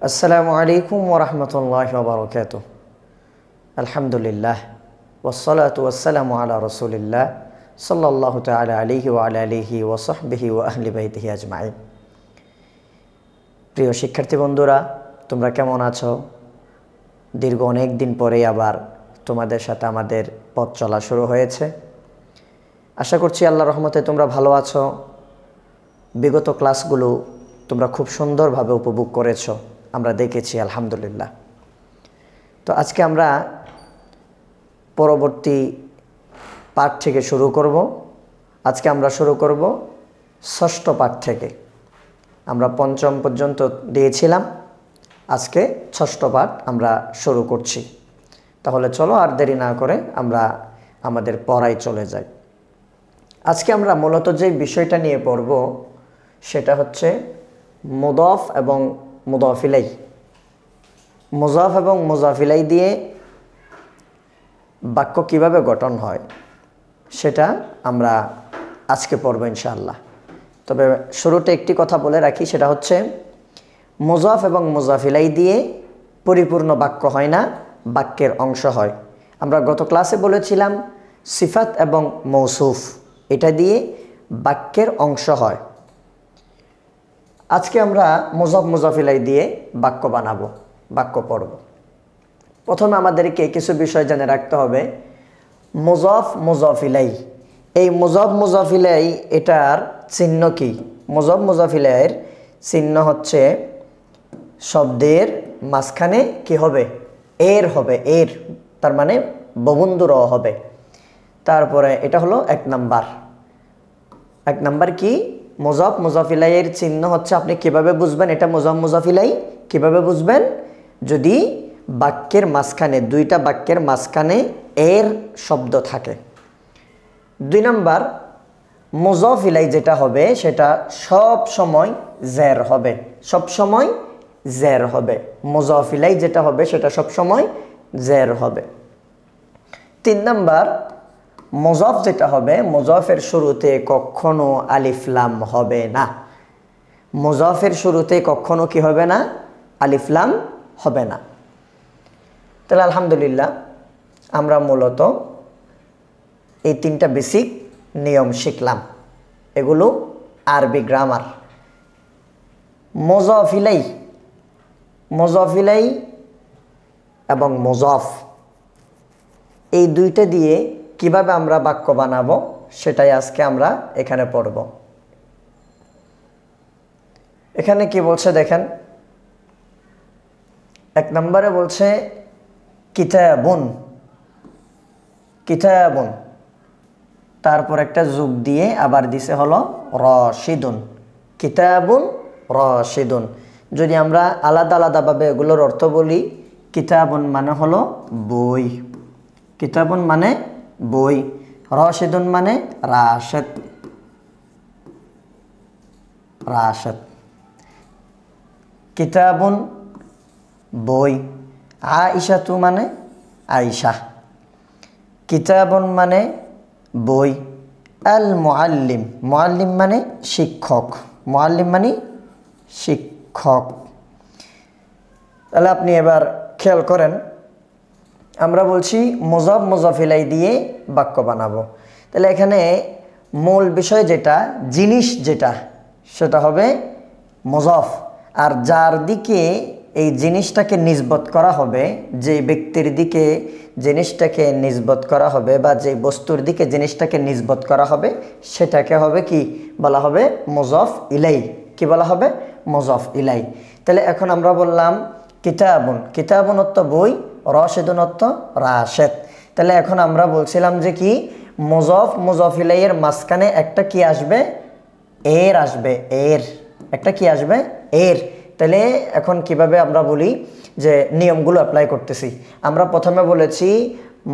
আসসালামু আলাইকুম ওয়া রাহমাতুল্লাহি ওয়া বারাকাতুহু। আলহামদুলিল্লাহ ওয়াসসালাতু ওয়াসসালামু আলা রাসূলিল্লাহ সাল্লাল্লাহু তাআলা আলাইহি ওয়া আলা আলিহি ওয়া সাহবিহি ওয়া আহলি বাইতিহি আজমাইন। প্রিয় শিক্ষার্থী বন্ধুরা, তোমরা কেমন আছো? দীর্ঘ অনেক দিন পরে আবার তোমাদের সাথে আমাদের পথ চলা শুরু হয়েছে। আশা করছি আল্লাহর রহমতে তোমরা ভালো আছো। বিগত ক্লাসগুলো তোমরা খুব সুন্দরভাবে উপভোগ করেছো, আমরা দেখেছি আলহামদুলিল্লাহ। তো আজকে আমরা পরবর্তী পাঠ থেকে শুরু করব। আজকে আমরা শুরু করব ষষ্ঠ পাঠ থেকে। আমরা পঞ্চম পর্যন্ত দিয়েছিলাম, আজকে ষষ্ঠ পাঠ আমরা শুরু করছি। তাহলে চলো আর দেরি না করে আমরা আমাদের পড়ায় চলে যাই। আজকে আমরা মূলত যে বিষয়টা নিয়ে পড়ব সেটা হচ্ছে মুদাফ এবং মুদাফ ইলাইহ। মুদাফ এবং মুদাফ ইলাইহ দিয়ে বাক্য কিভাবে গঠন হয় সেটা আমরা আজকে পড়ব ইনশাআল্লাহ। তবে শুরুতে একটি কথা বলে রাখি, সেটা হচ্ছে মুদাফ এবং মুদাফ ইলাইহ দিয়ে পরিপূর্ণ বাক্য হয় না, বাক্যের অংশ হয়। আমরা গত ক্লাসে বলেছিলাম সিফাত এবং মৌসুফ এটা দিয়ে বাক্যের অংশ হয়। আজকে আমরা মুদাফ মুদাফ ইলাইহ দিয়ে বাক্য বানাবো, বাক্য পড়ব। প্রথমে আমাদেরকে কিছু বিষয় জেনে রাখতে হবে। মুদাফ মুদাফ ইলাইহ, এই মুদাফ মুদাফ ইলাইহ এটার চিহ্ন কি? মুদাফ মুদাফ ইলাইহের চিহ্ন হচ্ছে শব্দের মাঝখানে কি হবে? এর হবে, এর, তার মানে ববন্ধু র হবে। তারপরে এটা হলো এক নাম্বার কি? মুদাফ মুদাফ ইলাইহের চিহ্ন হচ্ছে, আপনি কিভাবে বুঝবেন এটা মুদাফ মুদাফ ইলাইহ? কিভাবে বুঝবেন? যদি বাক্যের মাঝখানে, দুইটা বাক্যের মাঝখানে এর শব্দ থাকে। 2 নাম্বার, মুদাফ ইলাইহ যেটা হবে সেটা সব সময় জের হবে, সব সময় জের হবে। মুদাফ ইলাইহ যেটা হবে সেটা সব সময় জের হবে। 3 নাম্বার, মুদাফ যেটা হবে, মুদাফের শুরুতে কখনো আলিফ লাম হবে না। মুদাফের শুরুতে কখনো কি হবে না? আলিফ লাম হবে না। তাহলে আলহামদুলিল্লাহ আমরা মূলত এই 3টা বেসিক নিয়ম শিখলাম। এগুলো আরবি গ্রামার। মুদাফ ইলাইহ, মুদাফ ইলাইহ এবং মুদাফ এই দুইটা দিয়ে কিভাবে আমরা বাক্য বানাবো সেটাই আজকে আমরা এখানে পড়ব। এখানে কি বলছে দেখেন, 1 নম্বরে বলছে কিতাবুন, কিতাবুন, তারপর একটা যোগ দিয়ে আবার দিছে হলো রাশিদুন, কিতাবুন রাশিদুন। যদি আমরা আলাদা আলাদাভাবে এগুলোর অর্থ বলি, কিতাবুন মানে হলো বই, কিতাবুন মানে বই, রাশিদুন মানে রাশেদ, রাশেদ। কিতাবুন বই, আয়েশাতু মানে আয়েশা, কিতাবুন মানে বই। আল মুআল্লিম, মুআল্লিম মানে শিক্ষক, মুআল্লিম মানে শিক্ষক। তাহলে আপনি এবার খেয়াল করেন, আমরা বলছি মুদাফ মুদাফ ইলাইহ দিয়ে বাক্য বানাবো। তাহলে এখানে মূল বিষয় যেটা, জিনিস যেটা, সেটা হবে মুদাফ। আর যার দিকে এই জিনিসটাকে নিসবত করা হবে, যে ব্যক্তির দিকে জিনিসটাকে নিসবত করা হবে বা যে বস্তুর দিকে জিনিসটাকে নিসবত করা হবে সেটাকে হবে কি বলা হবে? মুদাফ ইলাইহ। কি বলা হবে? মুদাফ ইলাইহ। তাহলে এখন আমরা বললাম কিতাবুন, কিতাবুন অর্থ বই, রাশিদুন অর্থ রাশেদ। তাহলে এখন আমরা বলছিলাম যে কি মুদাফ মুদাফ ইলাইহের মাঝখানে একটা কি আসবে? এর আসবে, এর, একটা কি আসবে? এর। তাহলে এখন কিভাবে আমরা বলি যে নিয়মগুলো অ্যাপ্লাই করতেছি। আমরা প্রথমে বলেছি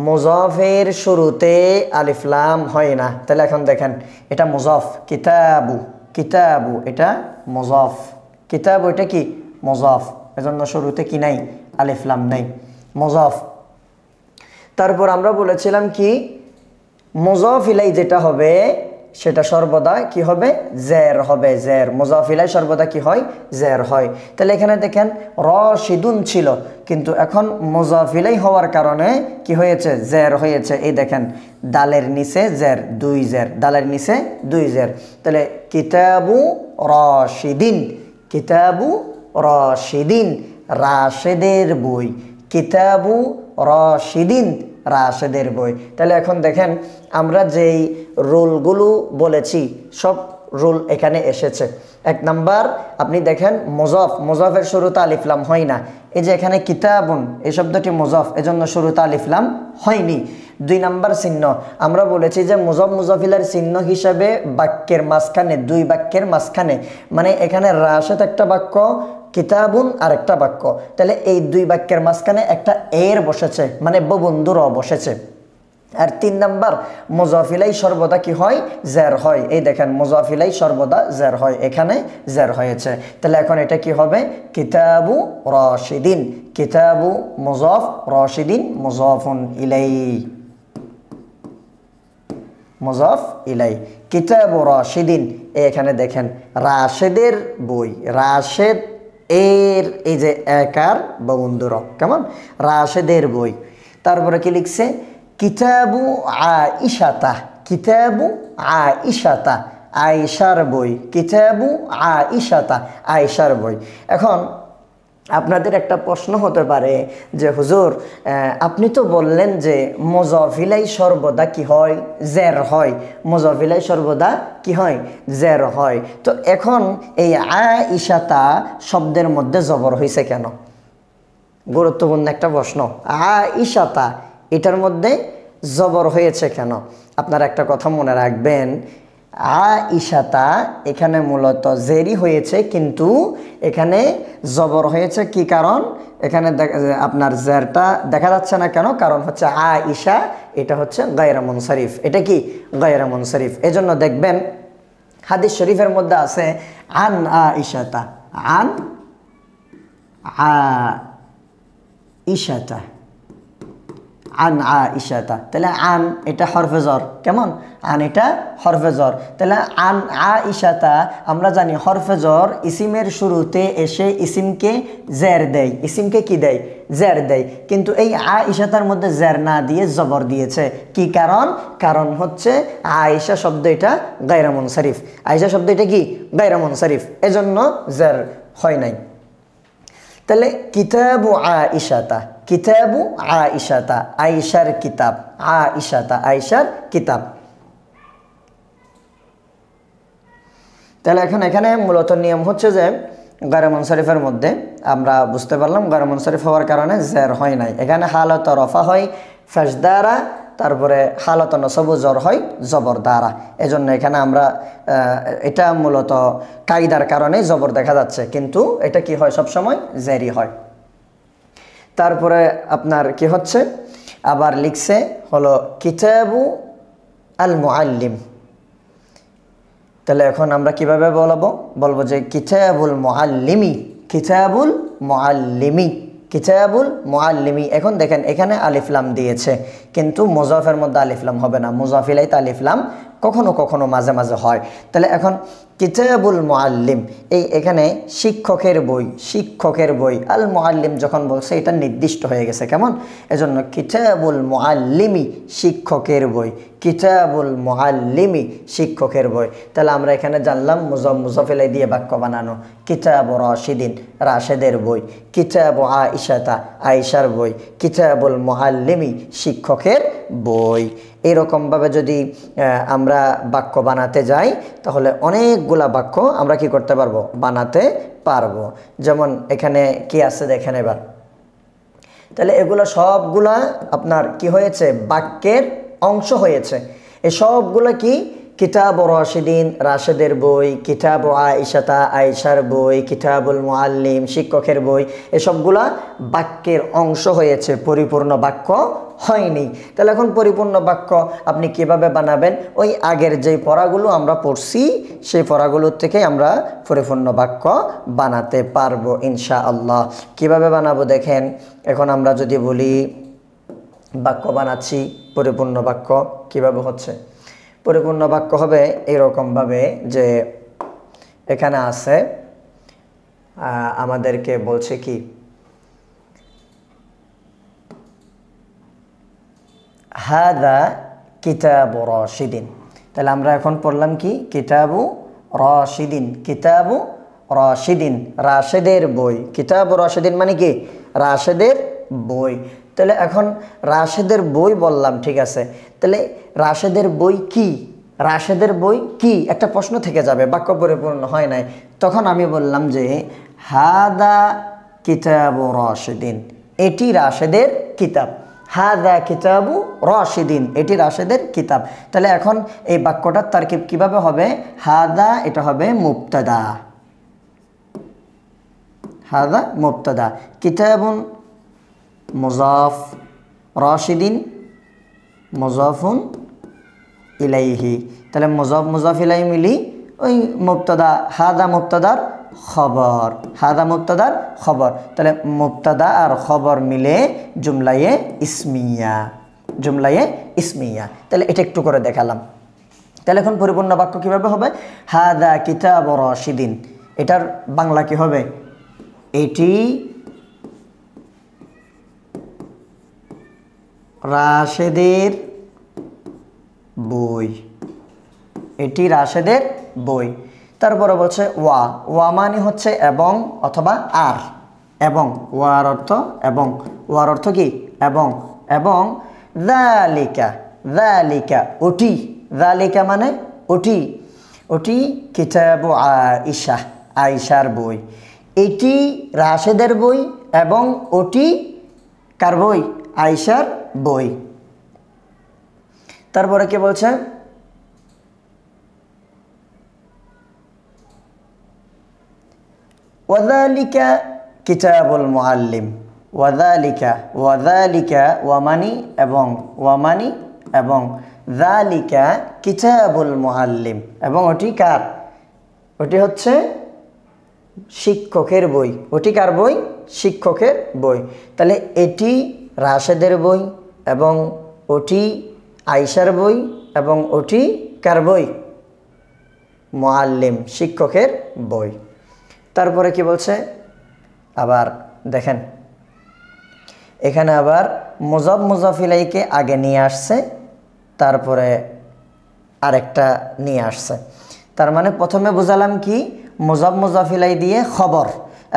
মুদাফের শুরুতে আলিফ লাম হয় না। তাহলে এখন দেখেন এটা মুদাফ, কিতাবু, কিতাবু এটা মুদাফ, কিতাবু এটা কি মুদাফ, এজন্য শুরুতে কি নাই? আলিফ লাম নাই, মুদাফ। তারপর আমরা বলেছিলাম কি মুদাফ ইলাইহ যেটা হবে সেটা সর্বদা কি হবে জের হবে জের মুজাফ ইলাই সর্বদা কি হয় জের হয় তাহলে এখানে দেখেন রাশিদুন ছিল কিন্তু এখন মুজাফ ইলাই হওয়ার কারণে কি হয়েছে জের হয়েছে এই দেখেন দালের নিচে জের দুই জের দালের নিচে দুই জের তাহলে কিতাবু রাশিদিন কিতাবু রাশিদিন রাশেদের বই কিতাবু রাশিদিন রাশেদের বই তাহলে এখন দেখেন আমরা যেই রুলগুলো বলেছি সব রুল এখানে এসেছে এক নাম্বার আপনি দেখেন মুজাফের শুরুতে আলিফ লাম হয় না এই যে এখানে কিতাবুন এই শব্দটি মুজাফ এজন্য শুরুতে আলিফ লাম হয়নি দুই নাম্বার চিহ্ন আমরা বলেছি যে মুজাফিলের চিহ্ন হিসাবে বাক্যের মাঝখানে দুই বাক্যের মাঝখানে মানে এখানে রাশেদ একটা বাক্য কিতাবুন আরেকটা বাক্য তাহলে এই দুই বাক্যের মাঝখানে একটা এর বসেছে মানে ববন্ধুর বসেছে আর তিন নাম্বার মুজাফিলাই সর্বদা কি হয় জের হয় এই দেখেন মুজাফিলাই সর্বদা জের হয় এখানে জের হয়েছে তাহলে এখন এটা কি হবে কিতাবু রাশিদিন কিতাবু মুজাফ রাশিদিন মুজাফুন ইলাই মুজাফ ইলাই কিতাবু রাশিদিন এখানে দেখেন রাশেদের বই রাশেদ এর এই যে একার ববন্ধুর কেমন রাশেদের বই তারপরে কি লিখছে কিতাবু আইশাতা কিতাবু আইশাতা আয়েশার বই কিতাবু আইশাতা আয়েশার বই এখন আপনাদের একটা প্রশ্ন হতে পারে যে হুজুর আপনি তো বললেন যে মুজাফিলাই সর্বদা কি হয় জের হয় মুজাফিলাই সর্বদা কি হয় জের হয় তো এখন এই আইশাতা শব্দের মধ্যে জবর হয়েছে কেন গুরুত্বপূর্ণ একটা প্রশ্ন আইশাতা এটার মধ্যে জবর হয়েছে কেন আপনারা একটা কথা মনে রাখবেন আইশাতা এখানে মূলত জেরি হয়েছে কিন্তু এখানে জবর হয়েছে কি কারণ এখানে আপনার জেরটা দেখা যাচ্ছে না কেন কারণ হচ্ছে আইশা এটা হচ্ছে গায়রা মুনসারিফ এটা কি গায়রা মুনসারিফ এজন্য দেখবেন হাদিস শরীফের মধ্যে আছে আন আইশাতা আন আইশাতা আন আইশাতা তাহলে আন এটা হরফে জর কেমন আন এটা হরফে জর তাহলে আন আইশাতা আমরা জানি হরফে জর ইসিমের শুরুতে এসে ইসিমকে জের দেয় ইসিমকে কি দেয় জের দেয় কিন্তু এই আইশাতার মধ্যে জের না দিয়ে জবর দিয়েছে কি কারণ কারণ হচ্ছে আয়েশা শব্দ এটা গায়রা মুনসারিফ আয়েশা শব্দ এটা কি গায়রা মুনসারিফ এজন্য জের হয় নাই তাহলে কিতাবু আইশাতা কিতাবু আইশাতা আয়েশার কিতাব আইশাতা আয়েশার কিতাব তাহলে এখন এখানে মূলত নিয়ম হচ্ছে যে গায়রা মুনসারিফের মধ্যে আমরা বুঝতে পারলাম গায়রা মুনসারিফ হওয়ার কারণে জের হয় নাই এখানে হালত রফা হয় ফাশ দ্বারা তারপরে হালত নসব জর হয় জবর দ্বারা এজন্য এখানে আমরা এটা মূলত কায়দার কারণে জবর দেখা যাচ্ছে কিন্তু এটা কি হয় সব সময় জেরি হয় তারপরে আপনার কি হচ্ছে আবার লিখছে হলো কিতাবু আল মুআল্লিম তাহলে এখন আমরা কিভাবে বলবো যে কিতাবুল মুআল্লিমি কিতাবুল মুআল্লিমি কিতাবুল মুআল্লিমি এখন দেখেন এখানে আলিফ লাম দিয়েছে কিন্তু মুজাফের মধ্যে আলিফ লাম হবে না মুজাফিলাইতে আলিফ লাম কখনো কখনো মাঝে মাঝে হয় তাহলে এখন কিতাবুল মুআল্লিম এই এখানে শিক্ষকের বই আল মুআল্লিম যখন বলছে এটা নির্দিষ্ট হয়ে গেছে কেমন এজন্য কিতাবুল মুআল্লিমি শিক্ষকের বই কিতাবুল মুআল্লিমি শিক্ষকের বই তাহলে আমরা এখানে জানলাম মুজাফিলাই দিয়ে বাক্য বানানো কিতাবু রাশিদিন রাশেদের বই কিতাবু আইশাতা আয়েশার বই কিতাবুল মুআল্লিমি শিক্ষকের বই এরকমভাবে যদি আমরা বাক্য বানাতে যাই তাহলে অনেকগুলা বাক্য আমরা কি করতে পারবো বানাতে পারবো যেমন এখানে কি আছে দেখেন এবার তাহলে এগুলো সবগুলা আপনার কি হয়েছে বাক্যের অংশ হয়েছে এই সবগুলা কি কিতাবু রাশিদিন রাশেদের বই কিতাবু আইশাতা আয়েশার বই কিতাবুল মুআল্লিম শিক্ষকের বই এসবগুলা বাক্যের অংশ হয়েছে পরিপূর্ণ বাক্য হয়নি তাহলে এখন পরিপূর্ণ বাক্য আপনি কিভাবে বানাবেন ওই আগের যে পড়াগুলো আমরা পড়ছি সেই পড়াগুলোর থেকে আমরা পরিপূর্ণ বাক্য বানাতে পারবো ইনশাআল্লাহ কিভাবে বানাবো দেখেন এখন আমরা যদি বলি বাক্য বানাচ্ছি পরিপূর্ণ বাক্য কিভাবে হচ্ছে পরিপূর্ণ বাক্য হবে এরকমভাবে যে এখানে আছে আমাদেরকে বলছে কি হাদা কিতাবু রাশিদিন। তাহলে আমরা এখন পড়লাম কি কিতাবু রাশিদিন, কিতাবু রাশিদিন, রাশেদের বই। কিতাবু রাশিদিন মানে কি রাশেদের বই। তাহলে এখন রাশেদের বই বললাম, ঠিক আছে। তাহলে রাশেদের বই কি, রাশেদের বই কি একটা প্রশ্ন থেকে যাবে, বাক্য পরিপূর্ণ হয় নাই। তখন আমি বললাম যে হাদা কিতাবু রাশিদিন, এটি রাশেদের কিতাব। হাদা কিতাবু রাশিদিন, এটি রাশেদের কিতাব। তাহলে এখন এই বাক্যটার তারকিব কিভাবে হবে? হাদা এটা হবে মুবতাদা, হাদা মুবতাদা, কিতাবুন মুজাফ, রাশিদিন মুজাফুন ইলাইহি। তাহলে মুজাফ মুজাফ ইলাইহি মিলি ওই মুবতাদা, হাদা মুবতাদার খবর, হাদা মুবতাদার খবর। তাহলে মুবতাদা আর খবর মিলে জুমলায়ে ইসমিয়া, জুমলায়ে ইসমিয়া। তাহলে এটা একটু করে দেখালাম। তাহলে এখন পরিপূর্ণ বাক্য কিভাবে হবে? হাদা কিতাবু রাশিদিন, এটার বাংলা কি হবে? এটি রাশেদের বই, এটি রাশেদের বই। তারপরে বলছে ওয়া, ওয়া মানে হচ্ছে এবং অথবা আর, এবং, ওয়ার অর্থ এবং, ওয়ার অর্থ কি এবং, এবং যালিকা, যালিকা ওটি, যালিকা মানে ওটি, ওটি কিতাবু আয়েশা, আয়েশার বই। এটি রাশেদের বই এবং ওটি কার বই? আয়েশার বই। তারপরে কি বলছে? ওয়াযালিকা কিতাবুল মুআল্লিম, ওয়াযালিকা, ওয়াযালিকা ওয়ামানি এবং, ওয়ামানি এবং, যালিকা কিতাবুল মুআল্লিম, এবং ওটি কার? ওটি হচ্ছে শিক্ষকের বই। ওটি কার বই? শিক্ষকের বই। তাহলে এটি রাশেদের বই এবং ওটি আয়েশার বই এবং ওটি কার বই? মুআল্লিম, শিক্ষকের বই। তারপরে কি বলছে? আবার দেখেন এখানে আবার মুজাফ মুজাফ ইলাইহিকে আগে নিয়ে আসছে, তারপরে আরেকটা নিয়ে আসছে। তার মানে প্রথমে বুঝালাম কি মুজাফ মুজাফ ইলাইহি দিয়ে খবর,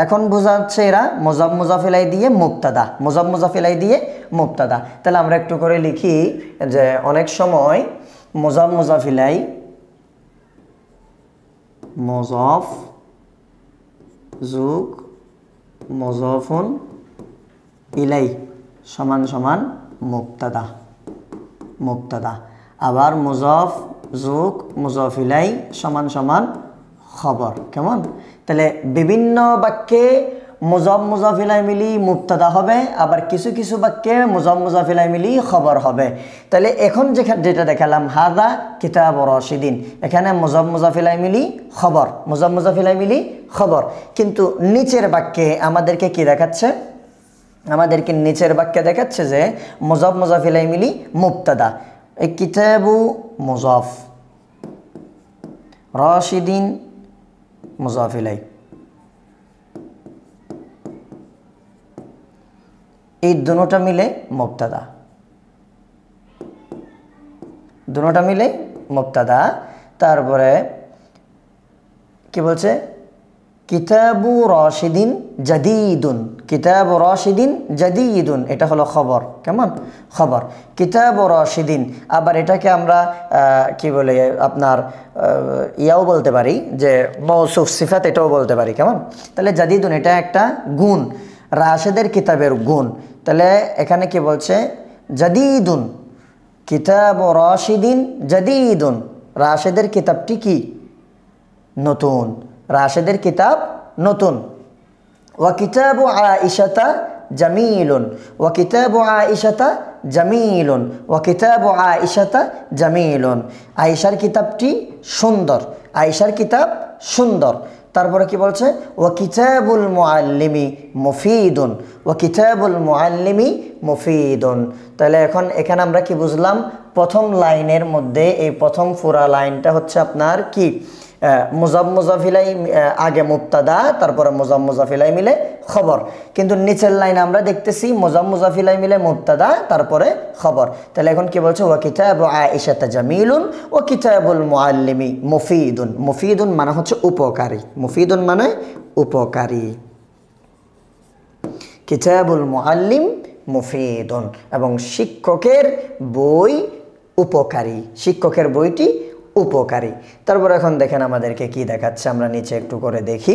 এখন বোঝাচ্ছে এরা মুজাফ মুজাফ ইলাইহি দিয়ে মুবতাদা, মুজাফ মুজাফ ইলাইহি দিয়ে মুবতাদা। তাহলে আমরা একটু করে লিখি যে অনেক সময় মুজাফ মুজাফ ইলাইহি, মুজাফ যোগ মুজাফুন ইলাইহি সমান সমান মুবতাদা, মুবতাদা। আবার মুজাফ যোগ মুজাফ ইলাইহি সমান সমান খবর। কেমন? তাহলে বিভিন্ন বাক্যে মুজাফ মুজাফ ইলাইহি মিলি মুবতাদা হবে, আবার কিছু কিছু বাক্যে মুজাফ মুজাফ ইলাইহি মিলি খবর হবে। তাহলে এখন যেটা দেখালাম হাদা কিতাবু রাশিদিন, এখানে মুজাফ মুজাফ ইলাইহি মিলি খবর, মুজাফ মুজাফ ইলাইহি মিলি খবর। কিন্তু নিচের বাক্যে আমাদেরকে কি দেখাচ্ছে? আমাদেরকে নিচের বাক্যে দেখাচ্ছে যে মুজাফ মুজাফ ইলাইহি মিলি মুবতাদা। এই কিতাবু মুজাফ, রাশিদিন মুজাফ ইলাইহি, এই দুটোটা মিলে মুবতাদা, দুটোটা মিলে মুবতাদা। তারপরে কি বলছে? কিতাবু রাশিদিন জাদিদুন, কিতাবু রাশিদিন জাদিদুন, এটা হলো খবর। কেমন? খবর, কিতাবু রাশিদিন। আবার এটাকে আমরা কি বলে আপনার ইয়াও বলতে পারি যে মৌসুফ সিফাত, এটাও বলতে পারি। কেমন? তাহলে জাদিদুন এটা একটা গুণ, রাশেদের কিতাবের গুণ। তাহলে এখানে কি বলছে? জাদিদুন, কিতাবু রাশিদিন জাদিদুন, রাশেদের কিতাবটি কি? নতুন, রাশেদের কিতাব নতুন। ওয়া কিতাবু আয়েশাতা জামিলুন, ওয়া কিতাবু আয়েশাতা জামিলুন, ওয়া কিতাবু আয়েশাতা জামিলুন, আয়েশার কিতাবটি সুন্দর, আয়েশার কিতাব সুন্দর। তারপরে কি বলছে? ওয়া কিতাবুল মুআল্লিমি মুফিদুন, ওয়া কিতাবুল মুআল্লিমি মুফিদুন। তাহলে এখন এখানে আমরা কি বুঝলাম? প্রথম লাইনের মধ্যে এই প্রথম পুরা লাইনটা হচ্ছে আপনার কি মুজাফ মুজাফিলাই আগে মুবতাদা তারপরে মুজাফ মুজাফিলাই মিলে খবর, কিন্তু নিচের লাইন আমরা দেখতেছি মুজাফ মুজাফিলাই মিলে মুবতাদা তারপরে খবর। তাহলে এখন কি বলছে ওয়া কিতাবু আয়েশাতা জামিলুন ওয়া কিতাবুল মুআল্লিমি মুফিদুন। মুফিদুন মানে হচ্ছে উপকারী, মুফিদুন মানে উপকারী, কিতাবুল মুআল্লিম মুফিদুন, এবং শিক্ষকের বই উপকারী, শিক্ষকের বইটি উপকারী। তারপর এখন দেখেন আমাদেরকে কি দেখাচ্ছে, আমরা নিচে একটু করে দেখি।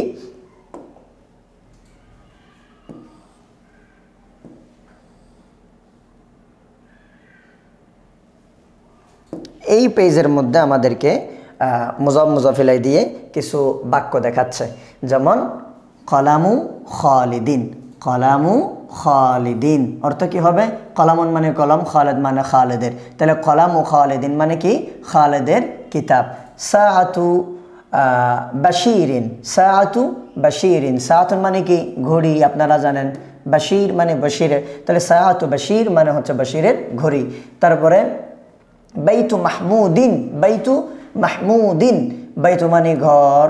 এই পেজের মধ্যে আমাদেরকে মুজাফ মুজাফিলাই দিয়ে কিছু বাক্য দেখাচ্ছে, যেমন কলামু খালিদিন, কলামু খালিদিন অর্থ কি হবে? কলামুন মানে কলম, খালিদ মানে খালেদের, তাহলে কলামু খালিদিন মানে কি? খালেদের কিতাব। সাআতু বাশিরিন, সাআতু বাশিরিন, সাআতুন মানে কি? ঘড়ি, আপনারা জানেন। বাশির মানে বশিরের, তাহলে সাআতু বাশির মানে হচ্ছে বশিরের ঘড়ি। তারপরে বাইতু মাহমুদিন, বাইতু মাহমুদিন, বাইতু মানে ঘর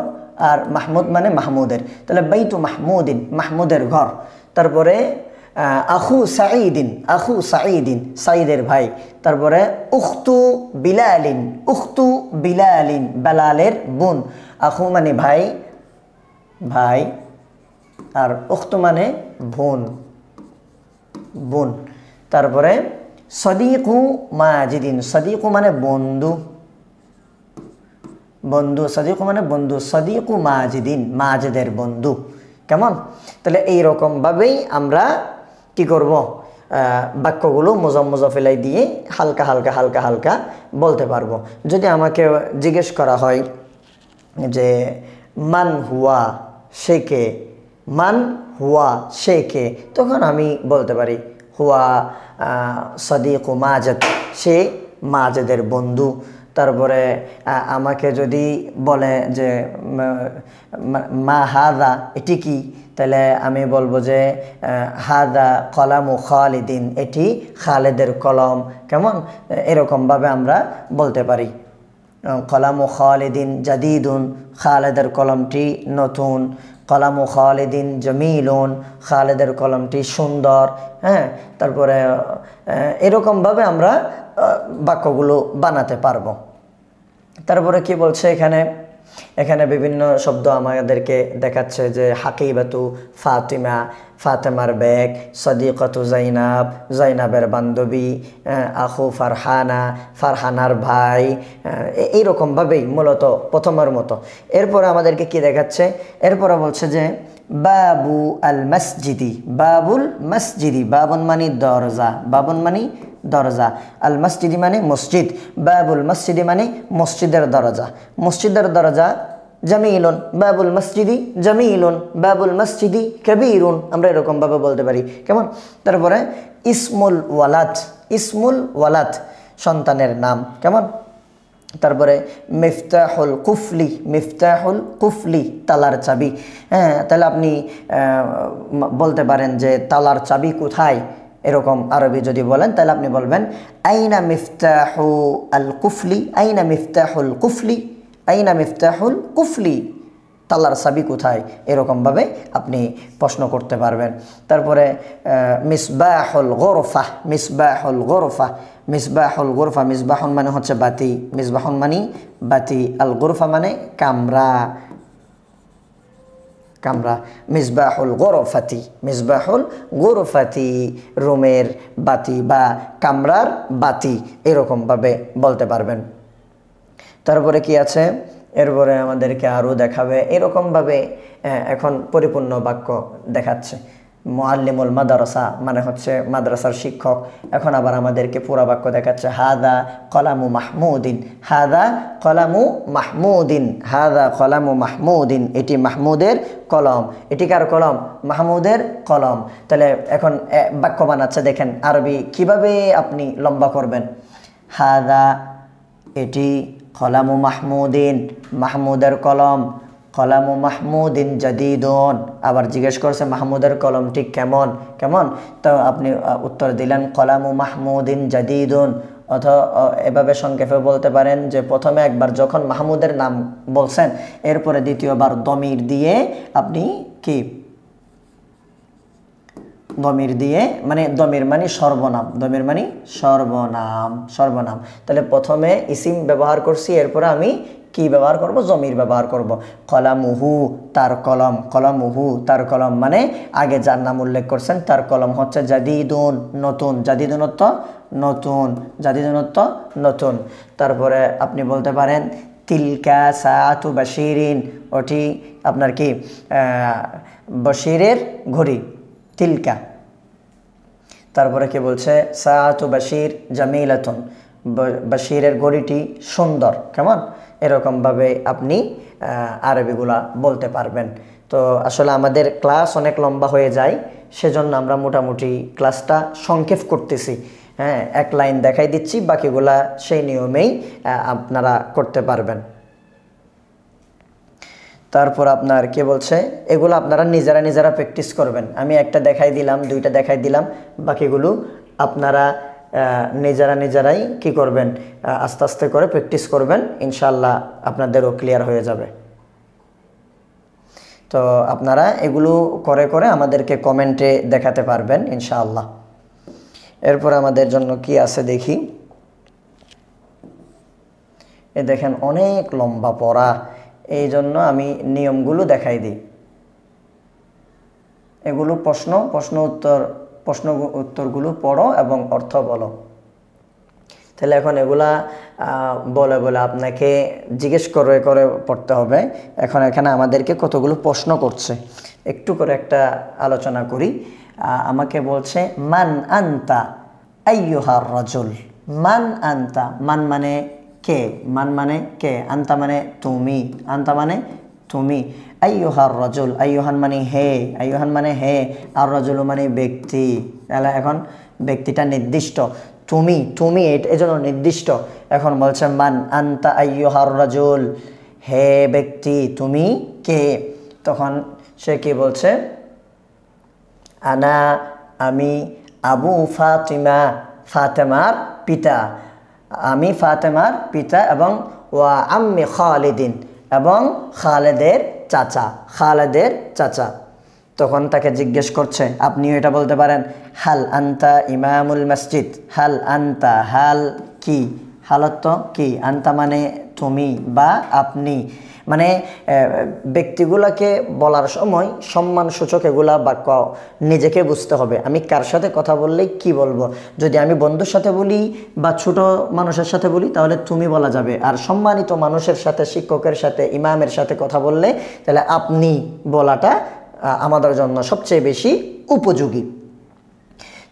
আর মাহমুদ মানে মাহমুদের, তাহলে বাইতু মাহমুদিন, মাহমুদের ঘর। তারপরে আখু সাঈদিন, আখু সাঈদিন, সাঈদের ভাই। তারপরে উখতু বিলালিন, উখতু বিলালিন, বেলালের বোন। আখু মানে ভাই, ভাই, আর উখতু মানে বোন, বোন। তারপরে সদিকু মাজিদিন, সদিকু মানে বন্ধু, বন্ধু, সদিকু মানে বন্ধু, সদিকু মাজিদিন, মাজিদের বন্ধু। কেমন? তাহলে এইরকমভাবেই আমরা কি করব? বাক্যগুলো মুজাফ মুজাফিলাই দিয়ে হালকা হালকা হালকা হালকা বলতে পারবো। যদি আমাকে জিজ্ঞেস করা হয় যে মান হুয়া, সে কে, মান হুয়া, সে কে, তখন আমি বলতে পারি হুয়া সদিকু মাজেদ, সে মাজেদের বন্ধু। তারপরে আমাকে যদি বলে যে মা হাদা, এটি কি, তাহলে আমি বলবো যে হাদা কলামু খালিদিন, এটি খালেদের কলম। কেমন? এরকমভাবে আমরা বলতে পারি। কলামু খালিদিন জাদিদুন, খালেদের কলমটি নতুন। কলামু খালিদিন জামিলুন, খালেদের কলমটি সুন্দর। হ্যাঁ, তারপরে এরকমভাবে আমরা বাক্যগুলো বানাতে পারবো। তারপরে কি বলছে এখানে? এখানে বিভিন্ন শব্দ আমাদেরকে দেখাচ্ছে যে হাকিবাতু ফাতিমা, ফাতেমার ব্যাগ, সদিকাতু জাইনাব, জাইনাবের বান্ধবী, আখু ফারহানা, ফারহানার ভাই। এইরকমভাবেই মূলত প্রথমের মতো। এরপরে আমাদেরকে কি দেখাচ্ছে? এরপরে বলছে যে বাবু আল মসজিদি, বাবুল মসজিদি, বাবুন মানি দরজা, বাবুন মানি দরজা, আল মসজিদি মানে মসজিদ, বাবুল মসজিদি মানে মসজিদের দরজা, মসজিদের দরজা। জামিলুন, বাবুল মসজিদি জামিলুন, বাবুল মসজিদি কবিরুন, আমরা এরকমভাবে বলতে পারি। কেমন? তারপরে ইসমুল ওয়ালাদ, ইসমুল ওয়ালাদ, সন্তানের নাম। কেমন? তারপরে মিফতাহুল কুফলি, মিফতাহুল কুফলি, তালার চাবি। হ্যাঁ, তাহলে আপনি বলতে পারেন যে তালার চাবি কোথায়, এরকম আরবি যদি বলেন তাহলে আপনি বলবেন আইনা মিফতাহু আল কুফলি, আইনা মিফতাহুল কুফলি, আইনা মিফতাহুল কুফলি, তালার চাবি কোথায়, এরকমভাবে আপনি প্রশ্ন করতে পারবেন। তারপরে মিসবাহুল গোরফা, মিসবাহুল গোরফা, মিসবাহুল গোরফা, মিসবাহুন মানে হচ্ছে বাতি, মিসবাহুন মানে বাতি, আল গোরফা মানে কামরা, কামরা। মিসবাহুল গোরফাতি, মিসবাহুল গোরফাতি, রুমের বাতি বা কামরার বাতি, এরকমভাবে বলতে পারবেন। তারপরে কি আছে? এরপরে আমাদেরকে আরও দেখাবে এরকমভাবে। এখন পরিপূর্ণ বাক্য দেখাচ্ছে। মুআল্লিমুল মাদ্রাসা মানে হচ্ছে মাদ্রাসার শিক্ষক। এখন আবার আমাদেরকে পুরা বাক্য দেখাচ্ছে হাদা কলামু মাহমুদিন, হাদা কলামু মাহমুদিন, হাদা কলামু মাহমুদিন, এটি মাহমুদের কলম। এটি কার কলম? মাহমুদের কলম। তাহলে এখন বাক্য বানাচ্ছে, দেখেন আরবি কিভাবে আপনি লম্বা করবেন। হাদা, এটি, কলামু মাহমুদিন, মাহমুদের কলম, কলামু মাহমুদিন জাদিদুন। আবার জিজ্ঞেস করছে মাহমুদের কলমটি কেমন, কেমন? তো আপনি উত্তর দিলেন কলামু মাহমুদিন জাদিদুন, অথবা এভাবে সংক্ষেপে বলতে পারেন যে প্রথমে একবার যখন মাহমুদের নাম বলছেন এরপরে দ্বিতীয়বার দমির দিয়ে আপনি কি দমির দিয়ে মানে দমির মানে সর্বনাম, দমির মানে সর্বনাম, সর্বনাম। তাহলে প্রথমে ইসিম ব্যবহার করছি, এরপরে আমি কি ব্যবহার করব? জমির ব্যবহার করব। কলামুহু তার কলম, কলামুহু তার কলম মানে আগে যার নাম উল্লেখ করছেন তার কলম হচ্ছে জাদিদুন নতুন, জাদিদুন অর্থ নতুন, জাদিদুন অর্থ নতুন। তারপরে আপনি বলতে পারেন তিলকা সাআতু বাশিরিন, ওটি আপনার কি বশিরের ঘড়ি, তিলকা। তারপরে কি বলছে? সাআতু বাশির জামিলাতুন, বাশিরের ঘড়িটি সুন্দর। কেমন? এরকমভাবে আপনি আরবিগুলা বলতে পারবেন। তো আসলে আমাদের ক্লাস অনেক লম্বা হয়ে যায়, সেজন্য আমরা মোটামুটি ক্লাসটা সংক্ষেপ করতেছি। হ্যাঁ, এক লাইন দেখাই দিচ্ছি, বাকিগুলা সেই নিয়মেই আপনারা করতে পারবেন। তারপর আপনার কি বলছে? এগুলো আপনারা নিজেরা প্র্যাকটিস করবেন। আমি একটা দেখাই দিলাম, দুইটা দেখাই দিলাম, বাকিগুলো আপনারা নিজেরাই কি করবেন? আস্তে আস্তে করে প্র্যাকটিস করবেন, ইনশাআল্লাহ আপনাদেরও ক্লিয়ার হয়ে যাবে। তো আপনারা এগুলো করে করে আমাদেরকে কমেন্টে দেখাতে পারবেন ইনশাআল্লাহ। এরপর আমাদের জন্য কি আছে দেখি। এ দেখেন অনেক লম্বা পড়া, এই জন্য আমি নিয়মগুলো দেখাই দিই। এগুলো প্রশ্ন উত্তরগুলো পড়ো এবং অর্থ বলো। তাহলে এখন এগুলা বলে বলে আপনাকে জিজ্ঞেস করে করে পড়তে হবে। এখন এখানে আমাদেরকে কতগুলো প্রশ্ন করছে, একটু করে একটা আলোচনা করি। আমাকে বলছে মান আনতা আইয়ুহার রাজুল। মান আনতা, মান মানে কে, মান মানে কে, আনতা মানে তুমি, আনতা মানে তুমি। আইয়ুহার রাজুল, আইয়ুহান মানে হে, আইয়ুহান মানে হে, আর রাজুল মানে ব্যক্তি। তাহলে এখন ব্যক্তিটা নির্দিষ্ট, তুমি, তুমি এজন্য নির্দিষ্ট। এখন বলছে মান আনতা আইয়ুহার রাজুল, হে ব্যক্তি তুমি কে। তখন সে কি বলছে? আনা আমি আবু ফাতিমা, ফাতেমার পিতা, আমি ফাতেমার পিতা, এবং ওয়া আম্মি খালিদিন, এবং খালেদের চাচা, খালেদের চাচা। তখন তাকে জিজ্ঞেস করছে, আপনিও এটা বলতে পারেন, হাল আনতা ইমামুল মসজিদ। হাল আনতা, হাল কি, হালত কি, আনতা মানে তুমি বা আপনি। মানে ব্যক্তিগুলাকে বলার সময় সম্মানসূচক এগুলা বাক্য নিজেকে বুঝতে হবে। আমি কার সাথে কথা বললে কি বলবো। যদি আমি বন্ধুর সাথে বলি বা ছোট মানুষের সাথে বলি তাহলে তুমি বলা যাবে, আর সম্মানিত মানুষের সাথে, শিক্ষকের সাথে, ইমামের সাথে কথা বললে তাহলে আপনি বলাটা আমাদের জন্য সবচেয়ে বেশি উপযোগী।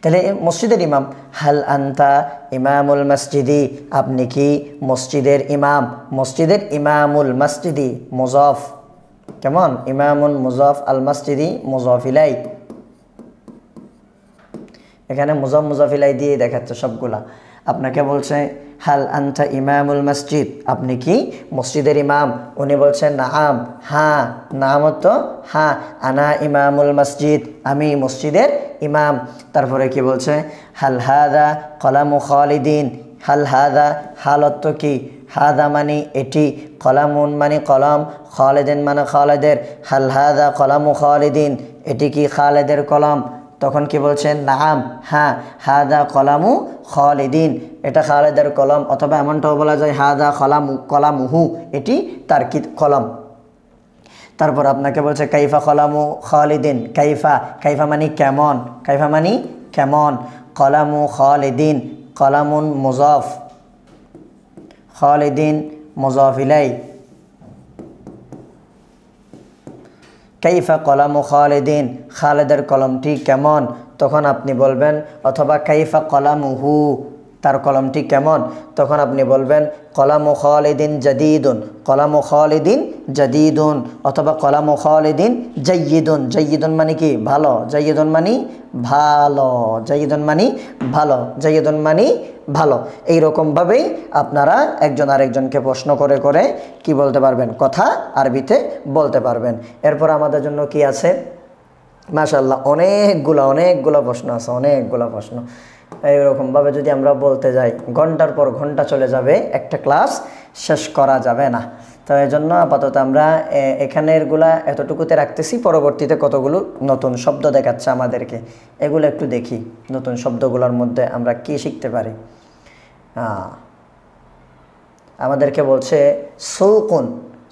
তাহলে মসজিদের ইমাম, হাল আনতা ইমামুল মসজিদি, আপনি কি মসজিদের ইমাম। মসজিদের ইমামুল মসজিদি মুজাফ, কেমন? ইমামুল মুজাফ, আল মসজিদি মুজাফ ইলাই। এখানে মুজাফ মুজাফ ইলাই দিয়ে দেখাচ্ছে সবগুলা। আপনাকে বলছে হাল আনতা ইমামুল মসজিদ, আপনি কি মসজিদের ইমাম। উনি বলছেন নাআম, হ্যাঁ, নাম তো হ্যাঁ, আনা ইমামুল মসজিদ, আমি মসজিদের ইমাম। তারপরে কি বলছে? হাল হাদা কলামু খালিদিন, হাল হাদা, হালত কি, হাদা মানে এটি, কলামুন মানে কলম, খালিদিন মানে খালেদের। হাল হাদা কলামু খালিদিন, এটি কি খালেদের কলম। তখন কি বলছেন? নাম, হ্যাঁ, হাদা কলামু খালিদিন, এটা খালেদের কলম। অথবা এমনটাও বলা যায় হাদা কলামুহু, এটি তার কি কলম। তারপর আপনাকে বলছে কাইফা কলামু খালিদিন, কাইফা, কাইফা মানে কেমন, কাইফা মানে কেমন। কলামু খালিদিন, কলামুন মুজাফ, খালিদিন মুজাফ ইলাই। কাইফা কলামু খালিদিন, খালেদের কলমটি কেমন। তখন আপনি বলবেন, অথবা কাইফা কলামুহু, তার কলমটি কেমন। তখন আপনি বলবেন কলামু খালিদিন জাদিদুন, কলামু খালিদিন জাদিদুন, অথবা কলামু খালিদিন জাইয়িদুন। জাইয়িদুন মানে কি, ভালো, জাইয়িদুন মানে ভালো, জাইয়িদুন মানে ভালো, জাইয়িদুন মানে ভালো। এইরকমভাবেই আপনারা একজন আরেকজনকে প্রশ্ন করে করে কি বলতে পারবেন, কথা আরবিতে বলতে পারবেন। এরপর আমাদের জন্য কি আছে? মাশাআল্লাহ অনেকগুলা প্রশ্ন আছে, অনেকগুলা প্রশ্ন। এইরকমভাবে যদি আমরা বলতে যাই ঘন্টার পর ঘন্টা চলে যাবে, একটা ক্লাস শেষ করা যাবে না। তো এই জন্য আপাতত আমরা এখানেরগুলা এতটুকুতে রাখতেছি। পরবর্তীতে কতগুলো নতুন শব্দ দেখাচ্ছে আমাদেরকে, এগুলো একটু দেখি। নতুন শব্দগুলোর মধ্যে আমরা কি শিখতে পারি। আমাদেরকে বলছে সৌকুন,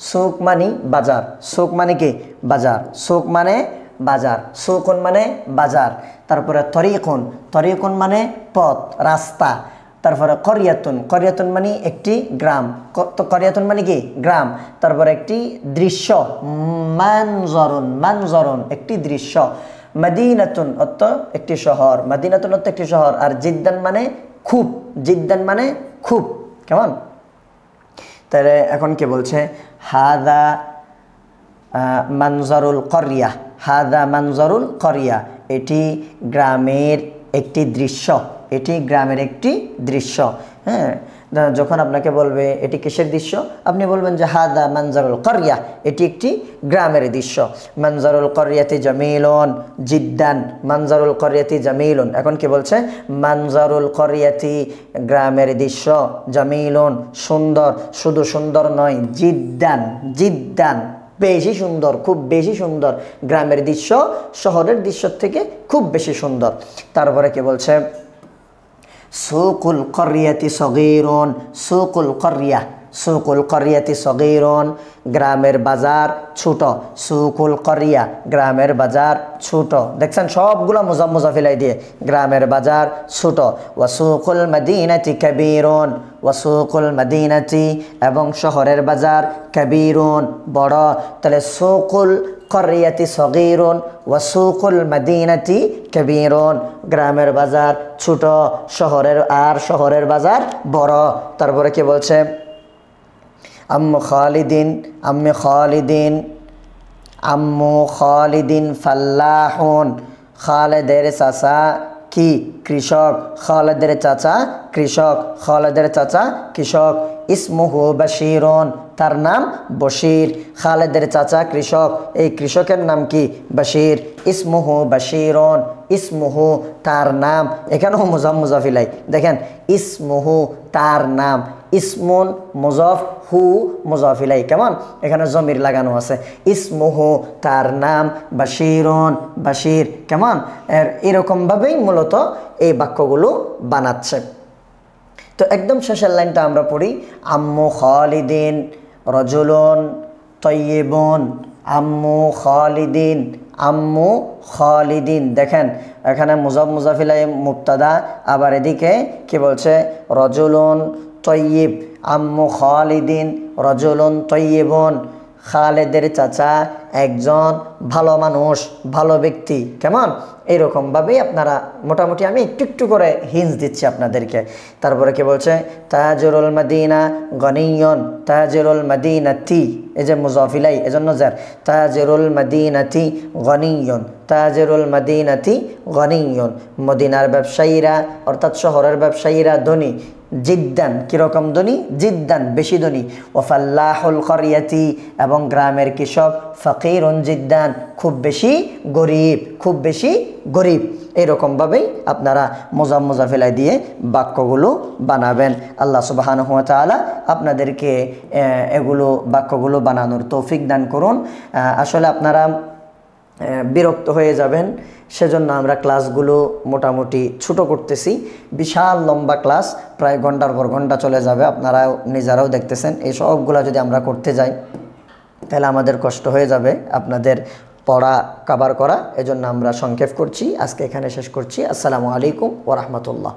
সৌক মানে বাজার, সৌক মানে কি বাজার, সৌক মানে বাজার, সৌকুন মানে বাজার। তারপরে তরিকুন, তরিকুন মানে পথ রাস্তা। তারপরে করিয়াতুন, করিয়াতুন মানে একটি গ্রাম, তো করিয়াতুন মানে কি গ্রাম। তারপরে একটি দৃশ্য, মানজরুন, মানজরুন একটি দৃশ্য। মদিনাতুন অর্থ একটি শহর, মদিনাতুন অর্থ একটি শহর। আর জিদ্দান মানে খুব, জিদ্দান মানে খুব। কেমন? তাহলে এখন কি বলছে, হাদা মানজারুল করিয়া, হাদা মানজারুল করিয়া, এটি গ্রামের একটি দৃশ্য, এটি গ্রামের একটি দৃশ্য। হ্যাঁ, যখন আপনাকে বলবে এটি কিসের দৃশ্য, আপনি বলবেন যে হাদা মানজারুল করিয়া, এটি একটি গ্রামের দৃশ্য। মানজারুল করিয়াতি জামিলুন জিদ্দান, মানজারুল করিয়াতি জামিলুন। এখন কি বলছে, মানজারুল করিয়াতি গ্রামের দৃশ্য, জামিলুন সুন্দর, শুধু সুন্দর নয়, জিদ্দান, জিদ্দান বেশি সুন্দর, খুব বেশি সুন্দর। গ্রামের দৃশ্য শহরের দৃশ্যের থেকে খুব বেশি সুন্দর। তারপরে কি বলছে, সুকুল করিয়াতি সগীরুন, সুকুল করিয়া, সুকুল করিয়াতি সগীরুন গ্রামের বাজার ছোট, সুকুল করিয়া গ্রামের বাজার ছোট। দেখছেন সবগুলো মুজাফ মুজাফিলাই দিয়ে, গ্রামের বাজার ছোট। ওয়াসুকুল মদিনাতি কাবীরুন, ওয়াসুকুল মদিনাতি এবং শহরের বাজার, কাবীরুন বড়। তাহলে সুকুল করিয়াতি সগীরুন ওয়াসুকুল মদিনাতি কাবীরুন, গ্রামের বাজার ছোট, শহরের আর শহরের বাজার বড়। তারপরে কি বলছে, আম্মু খালিদিন, আম্মু খালিদিন, আম্মু খালিদিন ফাল্লাহুন, খালেদের চাচা কি কৃষক, খালেদের চাচা কৃষক, খালেদের চাচা কৃষক। ইসমুহু বশীরুন, তার নাম বশীর। খালেদের চাচা কৃষক, এই কৃষকের নাম কি বশীর। ইসমুহু বশীরুন, ইসমুহু তার নাম, এখানেও মুজাফ মুজাফিলাই দেখেন, ইসমুহু তার নাম, ইসমুন মুজাফ, হু মুজাফিলাই। কেমন? এখানে জমির লাগানো আছে। ইসমুহু তার নাম, বশীরুন বশীর। কেমন? এরকমভাবেই মূলত এই বাক্যগুলো বানাচ্ছে। তো একদম শেষের লাইনটা আমরা পড়ি, আম্মু খালিদিন রজুলুন তয়্যিবুন, আম্মু খালিদিন, আম্মু খালিদিন। দেখেন এখানে মুজাফ মুজাফিলাই মুবতাদা, আবার এদিকে কি বলছে, রজুলুন তয়্যিব, আম্মু খালিদিন রজুলুন তয়্যিবুন, খালেদের চাচা একজন ভালো মানুষ, ভালো ব্যক্তি। কেমন? এইরকমভাবেই আপনারা মোটামুটি আমি একটু একটু করে হিন্স দিচ্ছি আপনাদেরকে। তারপরে কি বলছে, তাজিরুল মদিনা গনিয়ন, তাজিরুল মদিনাতি, এই যে মুজাফিলাই এজন্য যার, তাজিরুল মদিনাতি গনিয়ন, তাজিরুল মদিনাতি গনিয়ন, মদিনার ব্যবসায়ীরা অর্থাৎ শহরের ব্যবসায়ীরা ধনী। জিদ্দান কিরকম ধনী, জিদ্দান বেশি ধনী। ওয়াফাল্লাহুল করিয়াতি এবং গ্রামের কৃষক, ফকিরুন জিদ্দান খুব বেশি গরিব, খুব বেশি গরিব। এরকমভাবেই আপনারা মুজাফ মুজাফিলাই দিয়ে বাক্যগুলো বানাবেন। আল্লাহ সুবহানাহু ওয়া তাআলা আপনাদেরকে এগুলো বাক্যগুলো বানানোর তৌফিক দান করুন। আসলে আপনারা বিরক্ত হয়ে যাবেন, সেজন্য আমরা ক্লাসগুলো মোটামুটি ছোটো করতেছি। বিশাল লম্বা ক্লাস, প্রায় ঘন্টার পর ঘন্টা চলে যাবে, আপনারা নিজেরাও দেখতেছেন। এই সবগুলো যদি আমরা করতে যাই তাহলে আমাদের কষ্ট হয়ে যাবে আপনাদের পড়া কভার করা। এজন্য আমরা সংক্ষেপ করছি, আজকে এখানে শেষ করছি। আসসালামু আলাইকুম ওয়া রাহমাতুল্লাহ।